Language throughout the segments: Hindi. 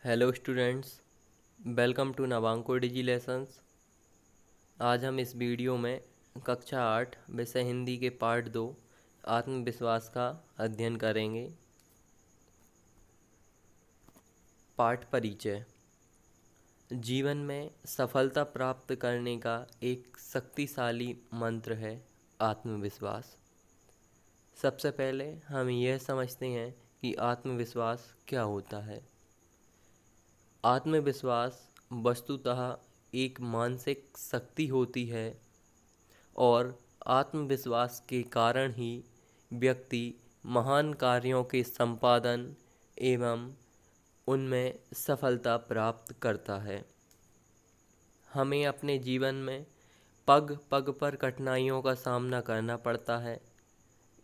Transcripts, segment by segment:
Hello students, welcome to Navanko digi lessons. आज हम इस वीडियो में कक्षा 8 विषय हिंदी के पार्ट 2 आत्मविश्वास का अध्ययन करेंगे। पाठ परिचय। जीवन में सफलता प्राप्त करने का एक शक्तिशाली मंत्र है आत्मविश्वास। सबसे पहले हम यह समझते हैं कि आत्मविश्वास क्या होता है। आत्मविश्वास वस्तुतः एक मानसिक शक्ति होती है और आत्मविश्वास के कारण ही व्यक्ति महान कार्यों के संपादन एवं उनमें सफलता प्राप्त करता है। हमें अपने जीवन में पग पग पर कठिनाइयों का सामना करना पड़ता है।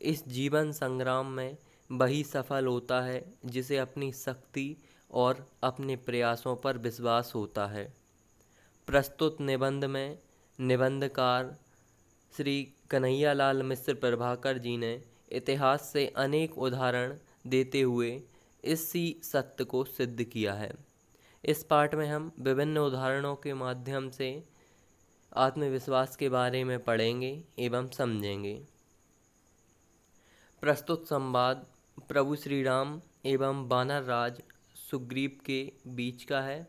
इस जीवन संग्राम में वही सफल होता है जिसे अपनी शक्ति और अपने प्रयासों पर विश्वास होता है। प्रस्तुत निबंध में निबंधकार श्री कन्हैयालाल मिश्र प्रभाकर जी ने इतिहास से अनेक उदाहरण देते हुए इसी सत्य को सिद्ध किया है। इस पाठ में हम विभिन्न उदाहरणों के माध्यम से आत्मविश्वास के बारे में पढ़ेंगे एवं समझेंगे। प्रस्तुत संवाद प्रभु श्री राम एवं वानर राज सुग्रीव के बीच का है।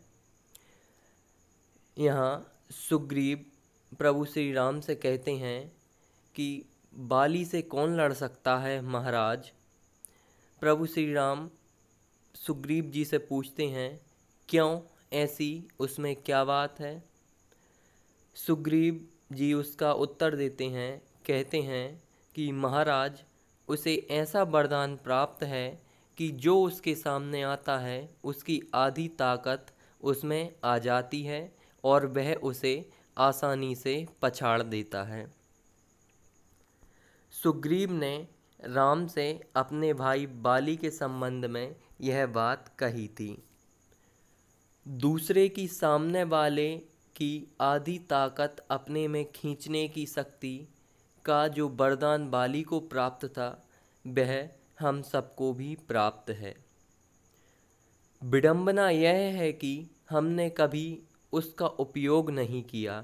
यहाँ सुग्रीव प्रभु श्री राम से कहते हैं कि बाली से कौन लड़ सकता है महाराज। प्रभु श्री राम सुग्रीव जी से पूछते हैं क्यों, ऐसी उसमें क्या बात है। सुग्रीव जी उसका उत्तर देते हैं, कहते हैं कि महाराज, उसे ऐसा वरदान प्राप्त है कि जो उसके सामने आता है उसकी आधी ताकत उसमें आ जाती है और वह उसे आसानी से पछाड़ देता है। सुग्रीव ने राम से अपने भाई बाली के संबंध में यह बात कही थी। दूसरे की सामने वाले की आधी ताकत अपने में खींचने की शक्ति का जो वरदान बाली को प्राप्त था वह हम सबको भी प्राप्त है। विडंबना यह है कि हमने कभी उसका उपयोग नहीं किया,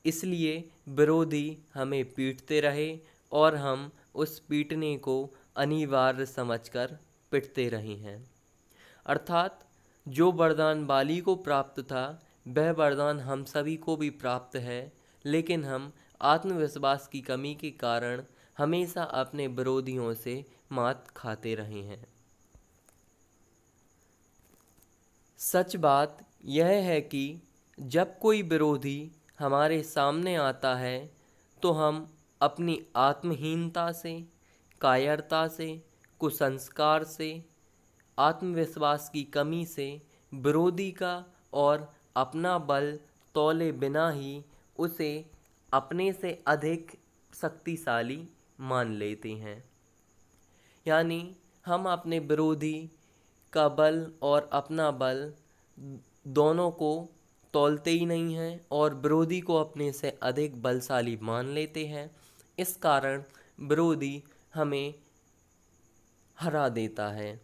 इसलिए विरोधी हमें पीटते रहे और हम उस पीटने को अनिवार्य समझकर पिटते रहे हैं। अर्थात जो वरदान बाली को प्राप्त था वह वरदान हम सभी को भी प्राप्त है, लेकिन हम आत्मविश्वास की कमी के कारण हमेशा अपने विरोधियों से मात खाते रहे हैं। सच बात यह है कि जब कोई विरोधी हमारे सामने आता है तो हम अपनी आत्महीनता से, कायरता से, कुसंस्कार से, आत्मविश्वास की कमी से विरोधी का और अपना बल तौले बिना ही उसे अपने से अधिक शक्तिशाली मान लेते हैं। यानी हम अपने विरोधी का बल और अपना बल दोनों को तौलते ही नहीं हैं और विरोधी को अपने से अधिक बलशाली मान लेते हैं। इस कारण विरोधी हमें हरा देता है।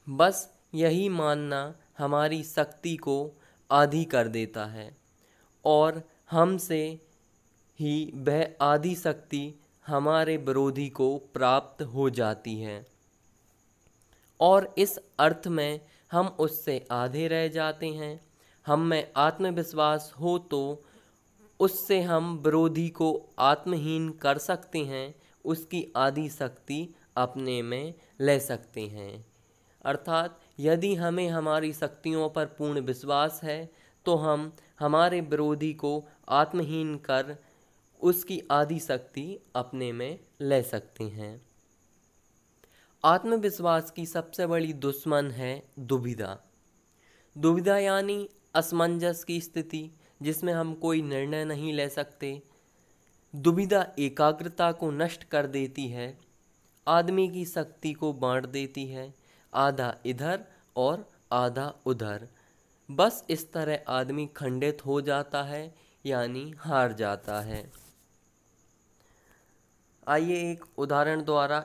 बस यही मानना हमारी शक्ति को आधी कर देता है और हमसे ही वह आधी शक्ति हमारे विरोधी को प्राप्त हो जाती है और इस अर्थ में हम उससे आधे रह जाते हैं। हम में आत्मविश्वास हो तो उससे हम विरोधी को आत्महीन कर सकते हैं, उसकी आधी शक्ति अपने में ले सकते हैं। अर्थात यदि हमें हमारी शक्तियों पर पूर्ण विश्वास है तो हम हमारे विरोधी को आत्महीन कर उसकी आधी शक्ति अपने में ले सकते हैं। आत्मविश्वास की सबसे बड़ी दुश्मन है दुविधा। दुविधा यानी असमंजस की स्थिति जिसमें हम कोई निर्णय नहीं ले सकते। दुविधा एकाग्रता को नष्ट कर देती है, आदमी की शक्ति को बांट देती है, आधा इधर और आधा उधर। बस इस तरह आदमी खंडित हो जाता है यानी हार जाता है। आइए एक उदाहरण द्वारा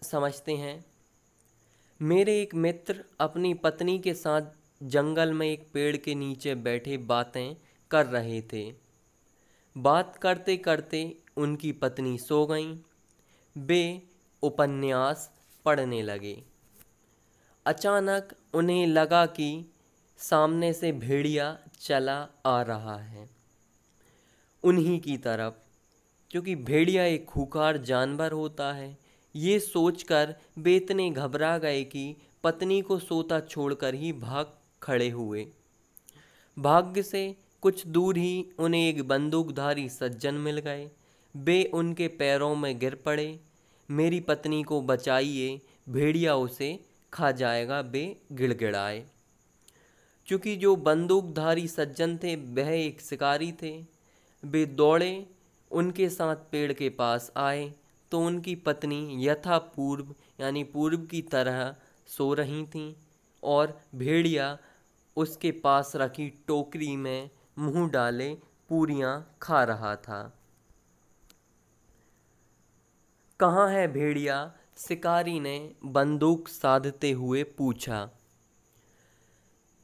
समझते हैं। मेरे एक मित्र अपनी पत्नी के साथ जंगल में एक पेड़ के नीचे बैठे बातें कर रहे थे। बात करते करते उनकी पत्नी सो गईं। वे उपन्यास पढ़ने लगे। अचानक उन्हें लगा कि सामने से भेड़िया चला आ रहा है उन्हीं की तरफ, क्योंकि भेड़िया एक खूंखार जानवर होता है। ये सोचकर वे इतने घबरा गए कि पत्नी को सोता छोड़कर ही भाग खड़े हुए। भाग्य से कुछ दूर ही उन्हें एक बंदूकधारी सज्जन मिल गए। वे उनके पैरों में गिर पड़े। मेरी पत्नी को बचाइए, भेड़िया उसे खा जाएगा, वे गिड़गिड़ाए। क्योंकि जो बंदूकधारी सज्जन थे वह एक शिकारी थे। वे दौड़े, उनके साथ पेड़ के पास आए तो उनकी पत्नी यथा पूर्व यानी पूर्व की तरह सो रही थीं और भेड़िया उसके पास रखी टोकरी में मुंह डाले पूरियां खा रहा था। कहाँ है भेड़िया? शिकारी ने बंदूक साधते हुए पूछा।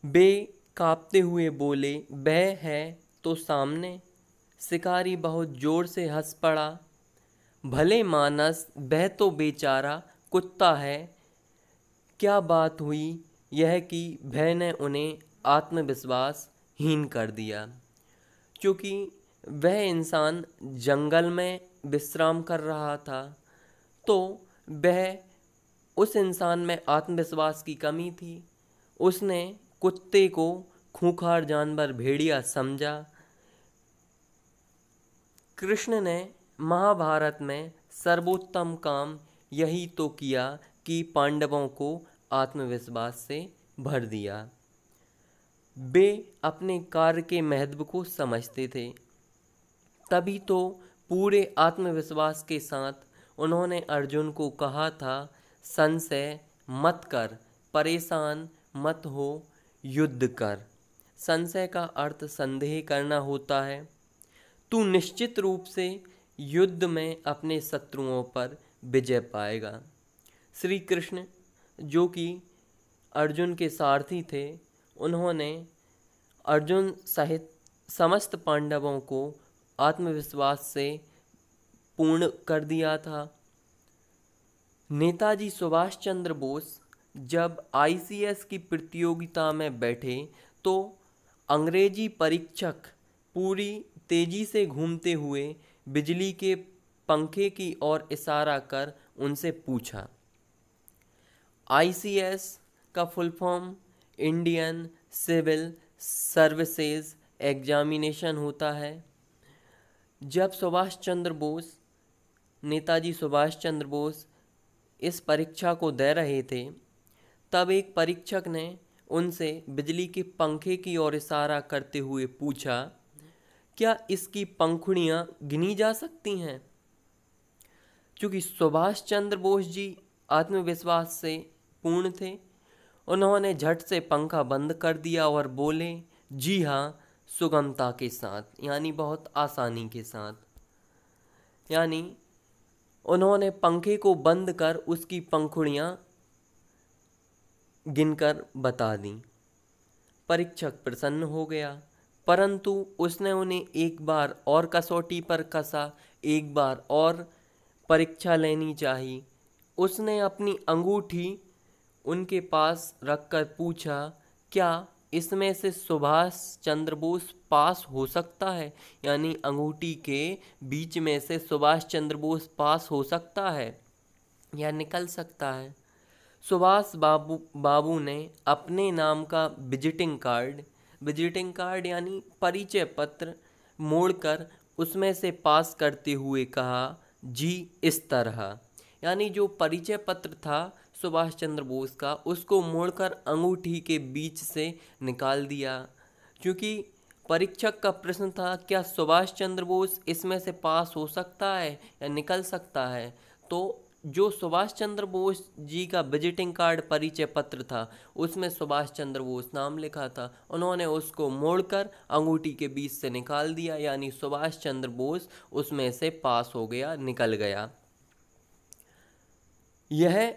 वे कांपते हुए बोले, वह है तो सामने। शिकारी बहुत जोर से हंस पड़ा। भले मानस, वह तो बेचारा कुत्ता है। क्या बात हुई यह कि भय ने उन्हें आत्मविश्वास हीन कर दिया, क्योंकि वह इंसान जंगल में विश्राम कर रहा था। तो वह उस इंसान में आत्मविश्वास की कमी थी। उसने कुत्ते को खूंखार जानवर भेड़िया समझा। कृष्ण ने महाभारत में सर्वोत्तम काम यही तो किया कि पांडवों को आत्मविश्वास से भर दिया। वे अपने कार्य के महत्व को समझते थे, तभी तो पूरे आत्मविश्वास के साथ उन्होंने अर्जुन को कहा था, संशय मत कर, परेशान मत हो, युद्ध कर। संशय का अर्थ संदेह करना होता है। तू निश्चित रूप से युद्ध में अपने शत्रुओं पर विजय पाएगा। श्री कृष्ण, जो कि अर्जुन के सारथी थे, उन्होंने अर्जुन सहित समस्त पांडवों को आत्मविश्वास से पूर्ण कर दिया था। नेताजी सुभाष चंद्र बोस जब आईसीएस की प्रतियोगिता में बैठे तो अंग्रेजी परीक्षक पूरी तेजी से घूमते हुए बिजली के पंखे की ओर इशारा कर उनसे पूछा। आईसीएस का full form Indian civil services examination होता है। जब नेताजी सुभाष चंद्र बोस इस परीक्षा को दे रहे थे, तब एक परीक्षक ने उनसे बिजली के पंखे की ओर इशारा करते हुए पूछा, क्या इसकी पंखुड़ियाँ गिनी जा सकती हैं? क्योंकि सुभाष चंद्र बोस जी आत्मविश्वास से पूर्ण थे, उन्होंने झट से पंखा बंद कर दिया और बोले, जी हाँ, सुगमता के साथ, यानी बहुत आसानी के साथ। यानी उन्होंने पंखे को बंद कर उसकी पंखुड़ियाँ गिनकर बता दी। परीक्षक प्रसन्न हो गया, परंतु उसने उन्हें एक बार और कसौटी पर कसा, एक बार और परीक्षा लेनी चाहिए। उसने अपनी अंगूठी उनके पास रखकर पूछा, क्या इसमें से सुभाष चंद्र बोस पास हो सकता है? यानी अंगूठी के बीच में से सुभाष चंद्र बोस पास हो सकता है या निकल सकता है? सुभाष बाबू ने अपने नाम का विजिटिंग कार्ड यानी परिचय पत्र मोड़कर उसमें से पास करते हुए कहा, जी इस तरह। यानी जो परिचय पत्र था सुभाष चंद्र बोस का, उसको मोड़कर अंगूठी के बीच से निकाल दिया। क्योंकि परीक्षक का प्रश्न था, क्या सुभाष चंद्र बोस इसमें से पास हो सकता है या निकल सकता है? तो जो सुभाष चंद्र बोस जी का विजिटिंग कार्ड परिचय पत्र था, उसमें सुभाष चंद्र बोस नाम लिखा था। उन्होंने उसको मोड़कर अंगूठी के बीच से निकाल दिया, यानी सुभाष चंद्र बोस उसमें से पास हो गया, निकल गया। यह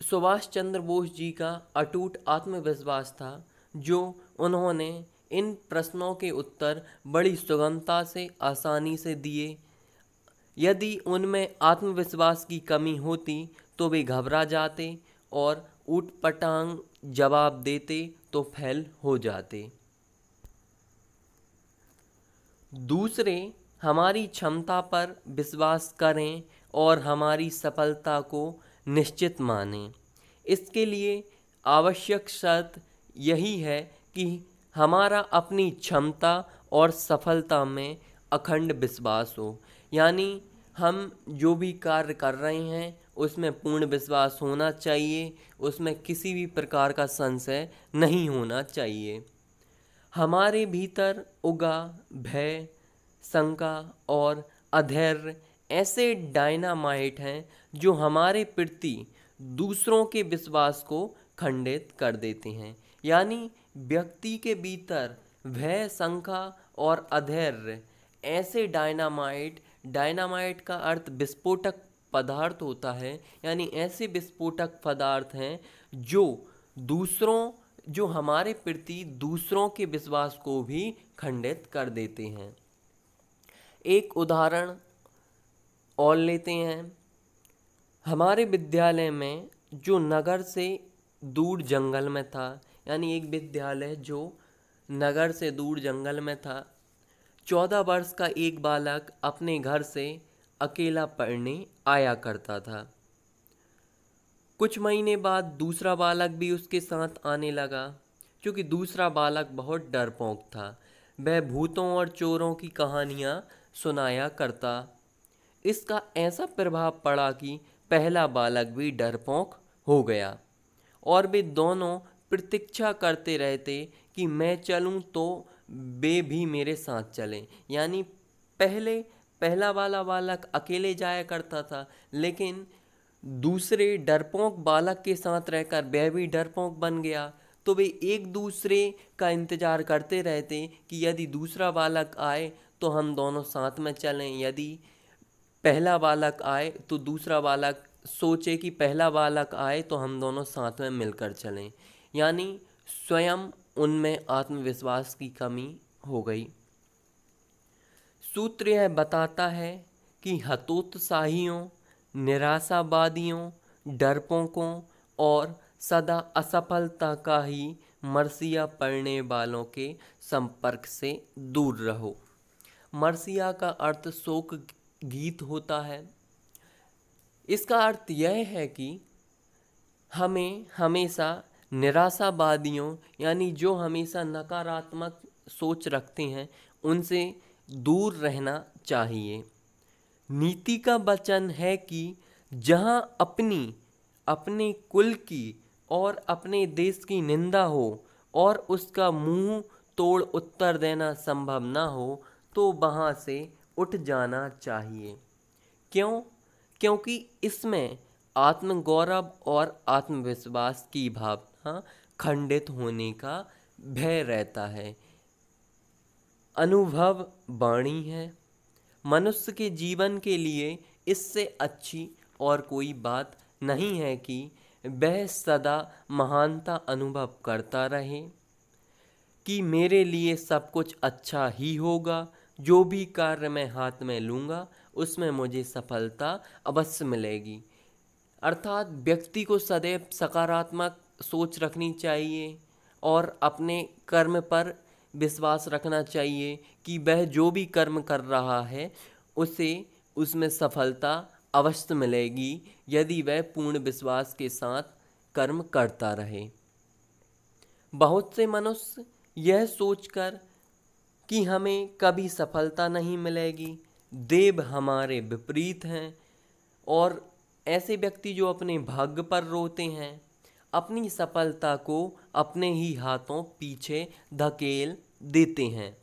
सुभाष चंद्र बोस जी का अटूट आत्मविश्वास था, जो उन्होंने इन प्रश्नों के उत्तर बड़ी सुगमता से आसानी से दिए। यदि उनमें आत्मविश्वास की कमी होती तो वे घबरा जाते और ऊटपटांग जवाब देते तो फेल हो जाते। दूसरे हमारी क्षमता पर विश्वास करें और हमारी सफलता को निश्चित मानें। इसके लिए आवश्यक शर्त यही है कि हमारा अपनी क्षमता और सफलता में अखंड विश्वास हो। यानी हम जो भी कार्य कर रहे हैं उसमें पूर्ण विश्वास होना चाहिए, उसमें किसी भी प्रकार का संशय नहीं होना चाहिए। हमारे भीतर उगा भय, शंका और अधैर्य ऐसे डायनामाइट हैं जो हमारे प्रति दूसरों के विश्वास को खंडित कर देते हैं। यानी व्यक्ति के भीतर भय, शंका और अधैर्य ऐसे डायनामाइट का अर्थ विस्फोटक पदार्थ होता है। यानी ऐसे विस्फोटक पदार्थ हैं जो हमारे प्रति दूसरों के विश्वास को भी खंडित कर देते हैं। एक उदाहरण और लेते हैं। हमारे विद्यालय में जो नगर से दूर जंगल में था, यानी एक विद्यालय जो नगर से दूर जंगल में था, 14 वर्ष का एक बालक अपने घर से अकेला पढ़ने आया करता था। कुछ महीने बाद दूसरा बालक भी उसके साथ आने लगा। क्योंकि दूसरा बालक बहुत डरपोक था, वह भूतों और चोरों की कहानियाँ सुनाया करता। इसका ऐसा प्रभाव पड़ा कि पहला बालक भी डरपोक हो गया और वे दोनों प्रतीक्षा करते रहते कि मैं चलूं तो वे भी मेरे साथ चलें। यानी पहला वाला बालक अकेले जाया करता था, लेकिन दूसरे डरपोक बालक के साथ रहकर वह भी डरपोक बन गया। तो वे एक दूसरे का इंतज़ार करते रहते कि यदि दूसरा बालक आए तो हम दोनों साथ में चलें, यदि पहला बालक आए तो दूसरा बालक सोचे कि पहला बालक आए तो हम दोनों साथ में मिलकर चलें। यानी स्वयं उनमें आत्मविश्वास की कमी हो गई। सूत्र यह बताता है कि हतोत्साहियों, निराशावादियों, डरपोकों और सदा असफलता का ही मरसिया पढ़ने वालों के संपर्क से दूर रहो। मरसिया का अर्थ शोक गीत होता है। इसका अर्थ यह है कि हमें हमेशा निराशावादियों, यानी जो हमेशा नकारात्मक सोच रखते हैं, उनसे दूर रहना चाहिए। नीति का वचन है कि जहाँ अपने कुल की और अपने देश की निंदा हो और उसका मुंह तोड़ उत्तर देना संभव ना हो तो वहाँ से उठ जाना चाहिए। क्यों? क्योंकि इसमें आत्मगौरव और आत्मविश्वास की भावना खंडित होने का भय रहता है। अनुभव वाणी है। मनुष्य के जीवन के लिए इससे अच्छी और कोई बात नहीं है कि वह सदा महानता अनुभव करता रहे कि मेरे लिए सब कुछ अच्छा ही होगा, जो भी कार्य मैं हाथ में लूँगा उसमें मुझे सफलता अवश्य मिलेगी। अर्थात व्यक्ति को सदैव सकारात्मक सोच रखनी चाहिए और अपने कर्म पर विश्वास रखना चाहिए कि वह जो भी कर्म कर रहा है उसमें सफलता अवश्य मिलेगी, यदि वह पूर्ण विश्वास के साथ कर्म करता रहे। बहुत से मनुष्य यह सोचकर कि हमें कभी सफलता नहीं मिलेगी, देव हमारे विपरीत हैं, और ऐसे व्यक्ति जो अपने भाग्य पर रोते हैं, अपनी सफलता को अपने ही हाथों पीछे धकेल देते हैं।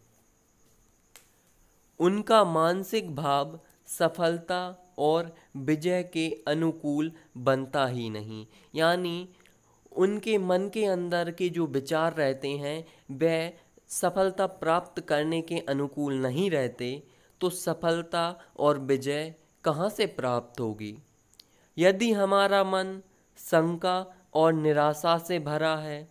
उनका मानसिक भाव सफलता और विजय के अनुकूल बनता ही नहीं। यानी उनके मन के अंदर के जो विचार रहते हैं वह सफलता प्राप्त करने के अनुकूल नहीं रहते, तो सफलता और विजय कहाँ से प्राप्त होगी? यदि हमारा मन शंका और निराशा से भरा है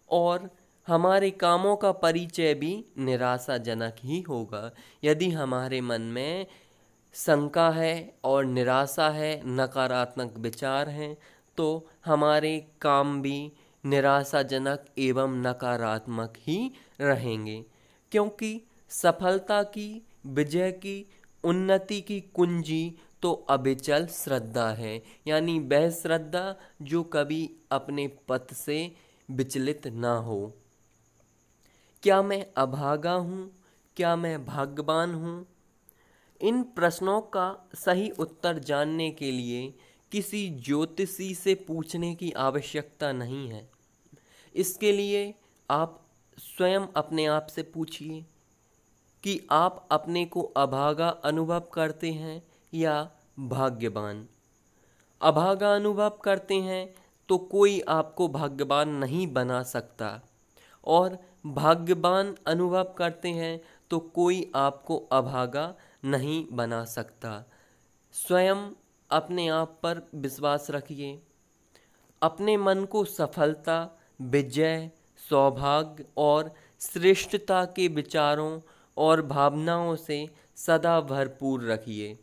और हमारे कामों का परिचय भी निराशाजनक ही होगा। यदि हमारे मन में शंका है और निराशा है, नकारात्मक विचार हैं, तो हमारे काम भी निराशाजनक एवं नकारात्मक ही रहेंगे। क्योंकि सफलता की, विजय की, उन्नति की कुंजी तो अविचल श्रद्धा है। यानी वह श्रद्धा जो कभी अपने पथ से विचलित ना हो। क्या मैं अभागा हूँ? क्या मैं भाग्यवान हूँ? इन प्रश्नों का सही उत्तर जानने के लिए किसी ज्योतिषी से पूछने की आवश्यकता नहीं है। इसके लिए आप स्वयं अपने आप से पूछिए कि आप अपने को अभागा अनुभव करते हैं या भाग्यवान। अभागा अनुभव करते हैं तो कोई आपको भाग्यवान नहीं बना सकता, और भाग्यवान अनुभव करते हैं तो कोई आपको अभागा नहीं बना सकता। स्वयं अपने आप पर विश्वास रखिए। अपने मन को सफलता, विजय, सौभाग्य और श्रेष्ठता के विचारों और भावनाओं से सदा भरपूर रखिए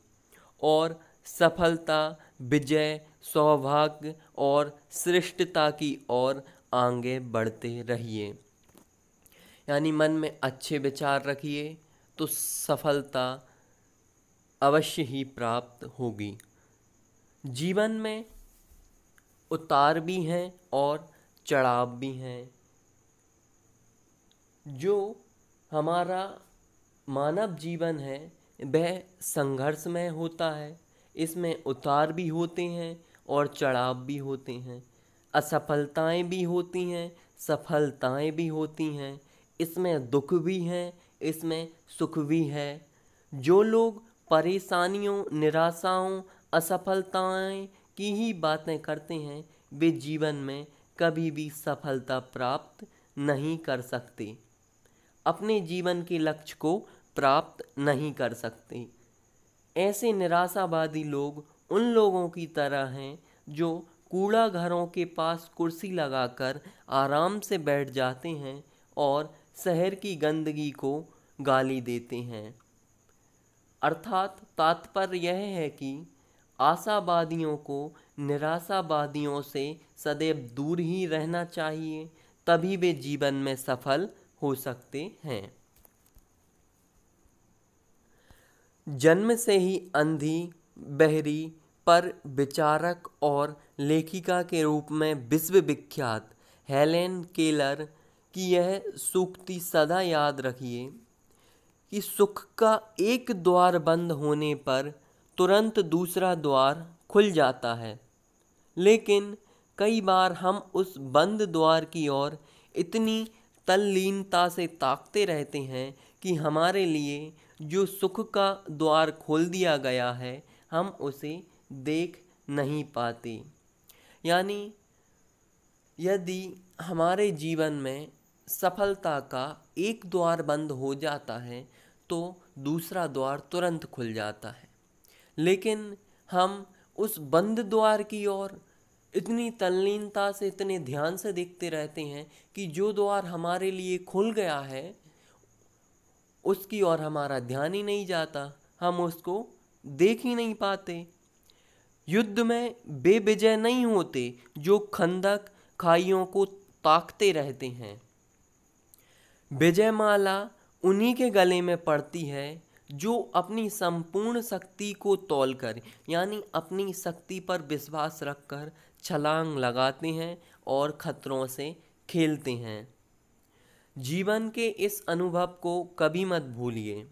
और सफलता, विजय, सौभाग्य और श्रेष्ठता की ओर आगे बढ़ते रहिए। यानी मन में अच्छे विचार रखिए तो सफलता अवश्य ही प्राप्त होगी। जीवन में उतार भी हैं और चढ़ाव भी हैं। जो हमारा मानव जीवन है वह संघर्षमय होता है। इसमें उतार भी होते हैं और चढ़ाव भी होते हैं। असफलताएं भी होती हैं, सफलताएं भी होती हैं। इसमें दुख भी हैं, इसमें सुख भी है। जो लोग परेशानियों, निराशाओं, असफलताएं की ही बातें करते हैं वे जीवन में कभी भी सफलता प्राप्त नहीं कर सकते, अपने जीवन के लक्ष्य को प्राप्त नहीं कर सकते। ऐसे निराशावादी लोग उन लोगों की तरह हैं जो कूड़ा घरों के पास कुर्सी लगाकर आराम से बैठ जाते हैं और शहर की गंदगी को गाली देते हैं। अर्थात तात्पर्य यह है कि आशावादियों को निराशावादियों से सदैव दूर ही रहना चाहिए, तभी वे जीवन में सफल हो सकते हैं। जन्म से ही अंधी, बहरी, पर विचारक और लेखिका के रूप में विश्व विख्यात हेलेन केलर की यह सूक्ति सदा याद रखिए कि सुख का एक द्वार बंद होने पर तुरंत दूसरा द्वार खुल जाता है, लेकिन कई बार हम उस बंद द्वार की ओर इतनी तल्लीनता से ताकते रहते हैं कि हमारे लिए जो सुख का द्वार खोल दिया गया है हम उसे देख नहीं पाते। यानी यदि हमारे जीवन में सफलता का एक द्वार बंद हो जाता है तो दूसरा द्वार तुरंत खुल जाता है, लेकिन हम उस बंद द्वार की ओर इतनी तल्लीनता से, इतने ध्यान से देखते रहते हैं कि जो द्वार हमारे लिए खुल गया है उसकी ओर हमारा ध्यान ही नहीं जाता, हम उसको देख ही नहीं पाते। युद्ध में वे विजय नहीं होते जो खंदक, खाइयों को ताकते रहते हैं। विजयमाला उन्हीं के गले में पड़ती है जो अपनी संपूर्ण शक्ति को तौलकर, यानी अपनी शक्ति पर विश्वास रखकर छलांग लगाते हैं और खतरों से खेलते हैं। जीवन के इस अनुभव को कभी मत भूलिए।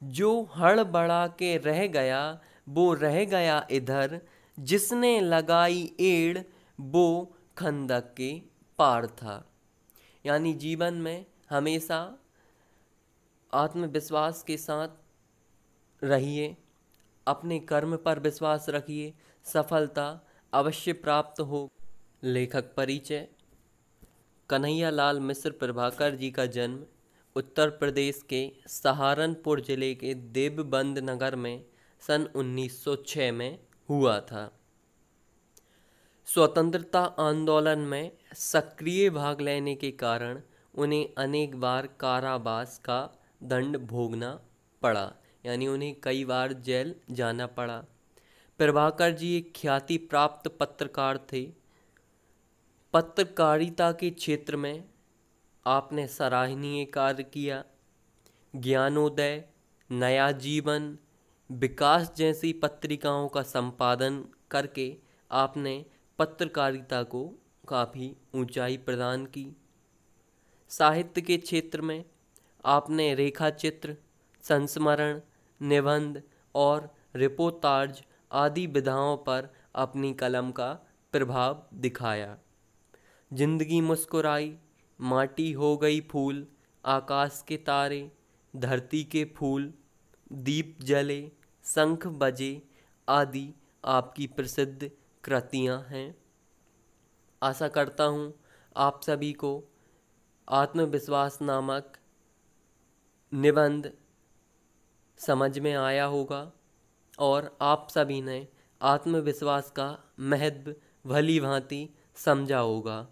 जो हड़बड़ा के रह गया वो रह गया इधर, जिसने लगाई एड़ वो खंदक के पार था। यानी जीवन में हमेशा आत्मविश्वास के साथ रहिए, अपने कर्म पर विश्वास रखिए, सफलता अवश्य प्राप्त हो। लेखक परिचय। कन्हैयालाल मिश्र प्रभाकर जी का जन्म उत्तर प्रदेश के सहारनपुर जिले के देवबंद नगर में सन 1906 में हुआ था। स्वतंत्रता आंदोलन में सक्रिय भाग लेने के कारण उन्हें अनेक बार कारावास का दंड भोगना पड़ा, यानी उन्हें कई बार जेल जाना पड़ा। प्रभाकर जी एक ख्याति प्राप्त पत्रकार थे। पत्रकारिता के क्षेत्र में आपने सराहनीय कार्य किया। ज्ञानोदय, नया जीवन, विकास जैसी पत्रिकाओं का संपादन करके आपने पत्रकारिता को काफ़ी ऊंचाई प्रदान की। साहित्य के क्षेत्र में आपने रेखाचित्र, संस्मरण, निबंध और रिपोर्टाज आदि विधाओं पर अपनी कलम का प्रभाव दिखाया। जिंदगी मुस्कुराई, माटी हो गई फूल, आकाश के तारे, धरती के फूल, दीप जले, शंख बजे आदि आपकी प्रसिद्ध कृतियां हैं। आशा करता हूँ आप सभी को आत्मविश्वास नामक निबंध समझ में आया होगा और आप सभी ने आत्मविश्वास का महत्व भली भांति समझा होगा।